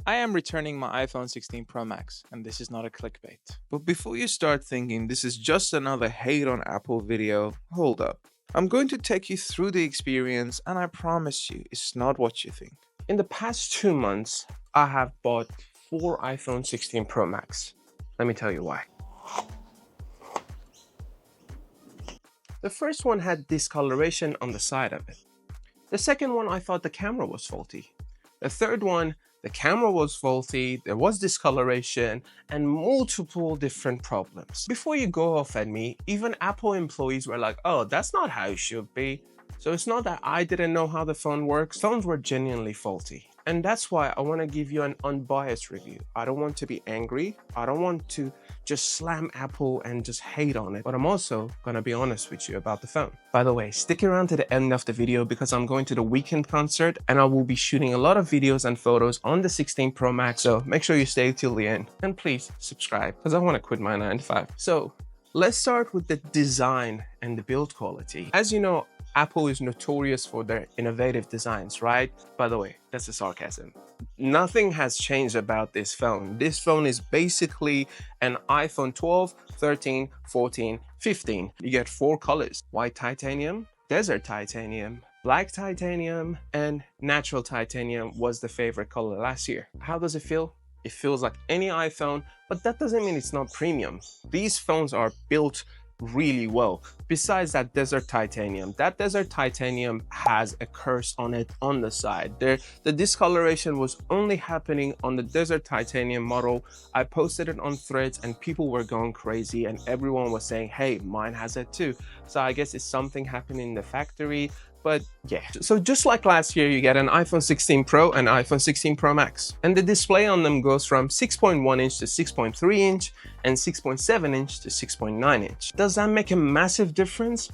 I am returning my iPhone 16 Pro Max, and this is not a clickbait. But before you start thinking this is just another hate on Apple video, hold up. I'm going to take you through the experience and I promise you it's not what you think. In the past 2 months, I have bought 4 iPhone 16 Pro Max. Let me tell you why. The first one had discoloration on the side of it. The second one, I thought the camera was faulty. The third one, the camera was faulty, there was discoloration, and multiple different problems. Before you go off at me, even Apple employees were like, oh, that's not how it should be. So it's not that I didn't know how the phone works. Phones were genuinely faulty. And that's why I want to give you an unbiased review. I don't want to be angry. I don't want to just slam Apple and just hate on it. But I'm also going to be honest with you about the phone. By the way, stick around to the end of the video because I'm going to the Weeknd concert and I will be shooting a lot of videos and photos on the 16 Pro Max. So make sure you stay till the end. And please subscribe because I want to quit my 9 to 5. So let's start with the design and the build quality. As you know, Apple is notorious for their innovative designs, right? By the way, that's a sarcasm. Nothing has changed about this phone. This phone is basically an iPhone 12, 13, 14, 15. You get 4 colors: white titanium, desert titanium, black titanium, and natural titanium was the favorite color last year. How does it feel? It feels like any iPhone, but that doesn't mean it's not premium. These phones are built really well. Besides that desert titanium has a curse on it on the side. The discoloration was only happening on the desert titanium model. I posted it on Threads and people were going crazy and everyone was saying, hey, mine has it too. So I guess it's something happening in the factory. But yeah, so just like last year, you get an iPhone 16 Pro and iPhone 16 Pro Max. And the display on them goes from 6.1 inch to 6.3 inch and 6.7 inch to 6.9 inch. Does that make a massive difference?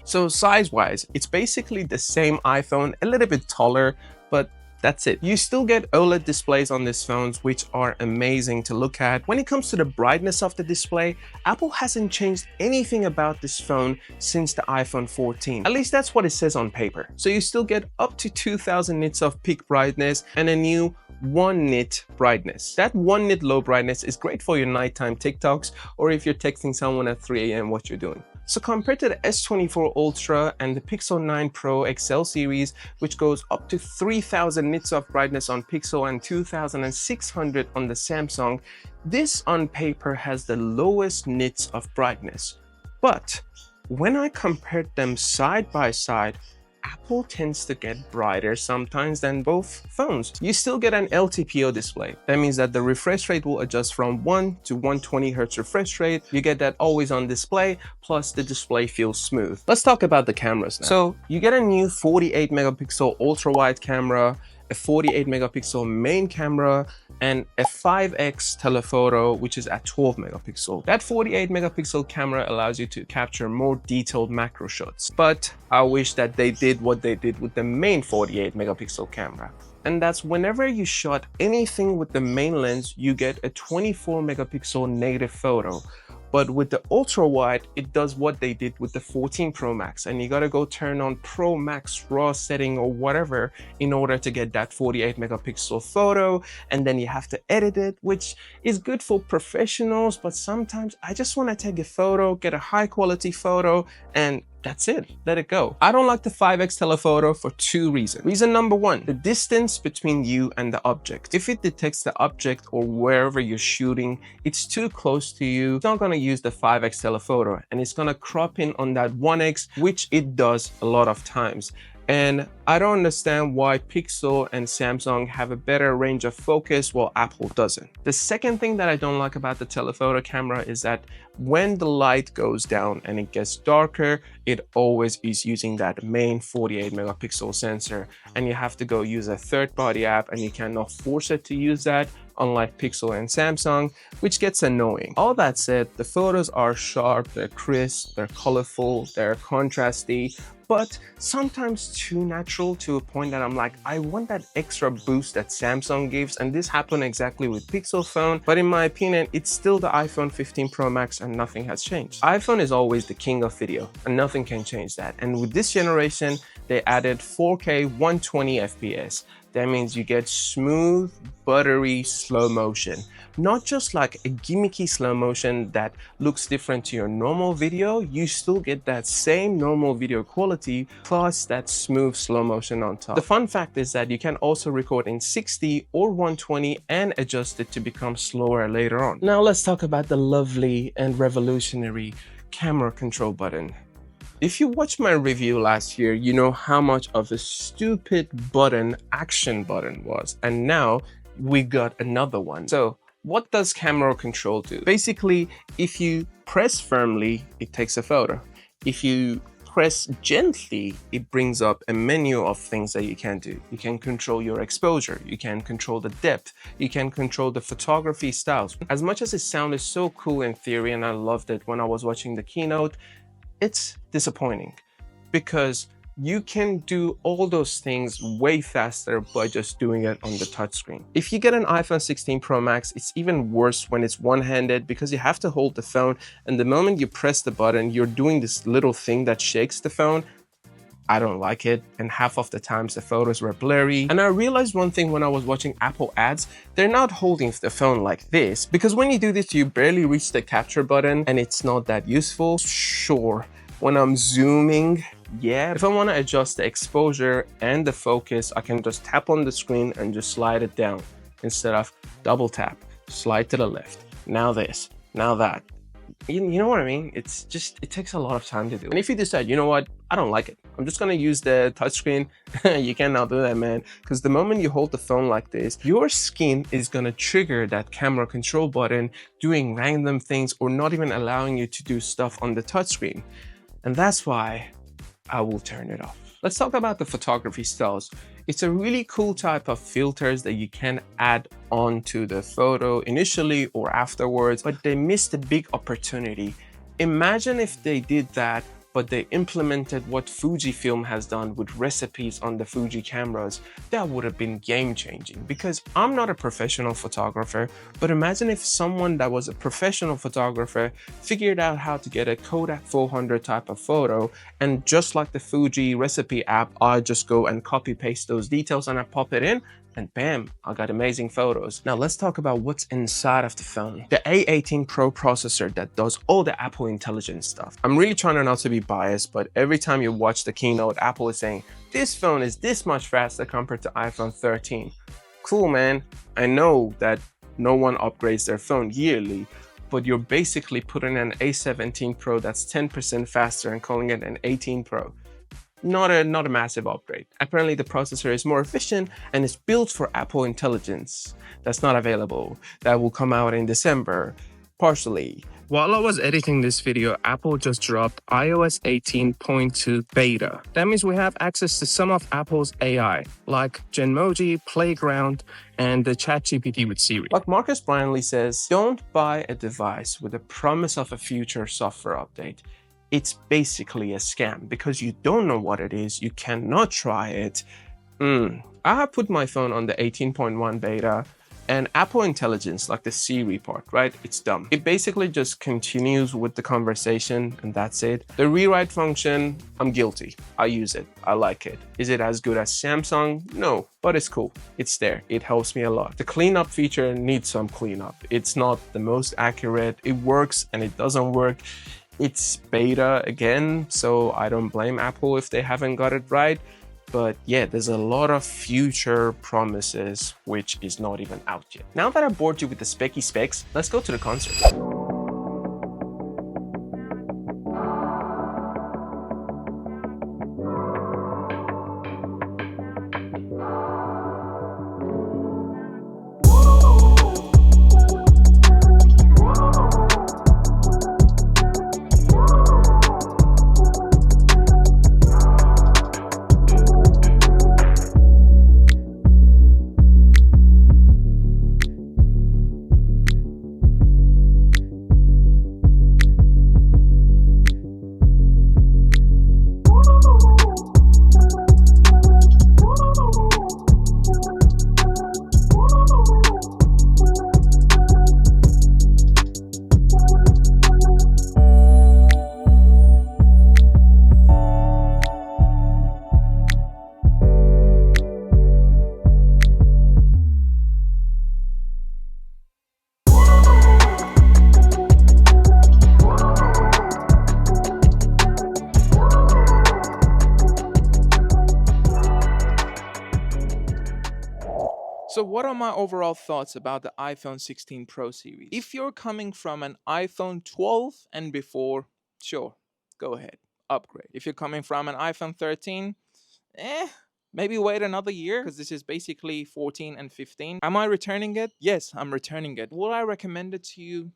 So size-wise, it's basically the same iPhone, a little bit taller, but that's it. You still get OLED displays on these phones, which are amazing to look at. When it comes to the brightness of the display, Apple hasn't changed anything about this phone since the iPhone 14. At least that's what it says on paper. So you still get up to 2000 nits of peak brightness and a new 1 nit brightness. That 1 nit low brightness is great for your nighttime TikToks or if you're texting someone at 3 a.m. what you're doing. So compared to the S24 Ultra and the Pixel 9 Pro XL series, which goes up to 3000 nits of brightness on Pixel and 2600 on the Samsung, this on paper has the lowest nits of brightness. But when I compared them side by side, Apple tends to get brighter sometimes than both phones. You still get an LTPO display. That means that the refresh rate will adjust from 1 to 120 Hz refresh rate. You get that always on display, plus the display feels smooth. Let's talk about the cameras now. So you get a new 48 megapixel ultra wide camera, a 48 megapixel main camera, and a 5x telephoto, which is at 12 megapixel. That 48 megapixel camera allows you to capture more detailed macro shots. But I wish that they did what they did with the main 48 megapixel camera. And that's whenever you shot anything with the main lens, you get a 24 megapixel negative photo. But with the ultra wide, it does what they did with the 14 Pro Max, and you gotta go turn on Pro Max RAW setting or whatever in order to get that 48 megapixel photo, and then you have to edit it, which is good for professionals, but sometimes I just wanna take a photo, get a high quality photo, and that's it, let it go. I don't like the 5x telephoto for 2 reasons. Reason number 1, the distance between you and the object. If it detects the object or wherever you're shooting, it's too close to you, it's not gonna use the 5x telephoto and it's gonna crop in on that 1x, which it does a lot of times. And I don't understand why Pixel and Samsung have a better range of focus while Apple doesn't. The second thing that I don't like about the telephoto camera is that when the light goes down and it gets darker, it always is using that main 48 megapixel sensor, and you have to go use a third-party app and you cannot force it to use that, unlike Pixel and Samsung, which gets annoying. All that said, the photos are sharp, they're crisp, they're colorful, they're contrasty, but sometimes too natural to a point that I'm like, I want that extra boost that Samsung gives, and this happened exactly with Pixel phone, but in my opinion, it's still the iPhone 15 Pro Max and nothing has changed. iPhone is always the king of video, and nothing can change that. And with this generation, they added 4K 120 FPS. That means you get smooth, buttery slow motion. Not just like a gimmicky slow motion that looks different to your normal video, you still get that same normal video quality plus that smooth slow motion on top. The fun fact is that you can also record in 60 or 120 and adjust it to become slower later on. Now let's talk about the lovely and revolutionary camera control button. If you watched my review last year, you know how much of a stupid button action button was, and now we got another one. So what does camera control do? Basically, if you press firmly, it takes a photo. If you press gently, it brings up a menu of things that you can do. You can control your exposure, you can control the depth, you can control the photography styles. As much as it sounded so cool in theory and I loved it when I was watching the keynote, it's disappointing because you can do all those things way faster by just doing it on the touchscreen. If you get an iPhone 16 Pro Max, it's even worse when it's one-handed because you have to hold the phone, and the moment you press the button, you're doing this little thing that shakes the phone. I don't like it, and half of the times the photos were blurry. And I realized one thing when I was watching Apple ads, they're not holding the phone like this, because when you do this, you barely reach the capture button and it's not that useful. Sure, when I'm zooming, yeah. If I want to adjust the exposure and the focus, I can just tap on the screen and just slide it down instead of double tap, slide to the left. Now this, now that. You know what I mean? It's just, it takes a lot of time to do. And if you decide, you know what, I don't like it, I'm just gonna use the touchscreen, you cannot do that, man. Because the moment you hold the phone like this, your skin is gonna trigger that camera control button, doing random things or not even allowing you to do stuff on the touchscreen. And that's why I will turn it off. Let's talk about the photography styles. It's a really cool type of filters that you can add onto the photo initially or afterwards, but they missed a big opportunity. Imagine if they did that, but they implemented what Fujifilm has done with recipes on the Fuji cameras. That would have been game-changing, because I'm not a professional photographer, but imagine if someone that was a professional photographer figured out how to get a Kodak 400 type of photo, and just like the Fuji recipe app, I just go and copy paste those details and I pop it in, and bam, I got amazing photos. Now let's talk about what's inside of the phone. The A18 Pro processor that does all the Apple Intelligence stuff. I'm really trying not to be biased, but every time you watch the keynote, Apple is saying, this phone is this much faster compared to iPhone 13. Cool, man. I know that no one upgrades their phone yearly, but you're basically putting an A17 Pro that's 10% faster and calling it an 18 Pro. Not a massive upgrade. Apparently the processor is more efficient and is built for Apple Intelligence. That's not available. That will come out in December, partially. While I was editing this video, Apple just dropped iOS 18.2 beta. That means we have access to some of Apple's AI, like Genmoji, Playground, and the ChatGPT with Siri. Like Marcus Brownlee says, don't buy a device with the promise of a future software update. It's basically a scam because you don't know what it is, you cannot try it. I have put my phone on the 18.1 beta, and Apple Intelligence, like the Siri part, right? It's dumb. It basically just continues with the conversation and that's it. The rewrite function, I'm guilty. I use it, I like it. Is it as good as Samsung? No, but it's cool. It's there, it helps me a lot. The cleanup feature needs some cleanup. It's not the most accurate. It works and it doesn't work. It's beta again, so I don't blame Apple if they haven't got it right. But yeah, there's a lot of future promises which is not even out yet. Now that I bored you with the specky specs, let's go to the concert. what are my overall thoughts about the iPhone 16 Pro series? If you're coming from an iPhone 12 and before, sure, go ahead, upgrade. If you're coming from an iPhone 13, maybe wait another year because this is basically 14 and 15. Am I returning it? Yes, I'm returning it. Will I recommend it to you?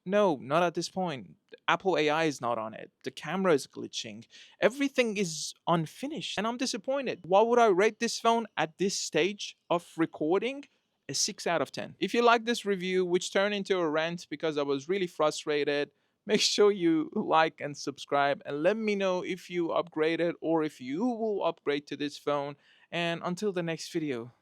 No, not at this point. Apple AI is not on it. The camera is glitching. Everything is unfinished, and I'm disappointed. Why would I rate this phone at this stage of recording? A 6 out of 10. If you like this review, which turned into a rant because I was really frustrated, make sure you like and subscribe and let me know if you upgraded or if you will upgrade to this phone. And until the next video,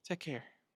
take care.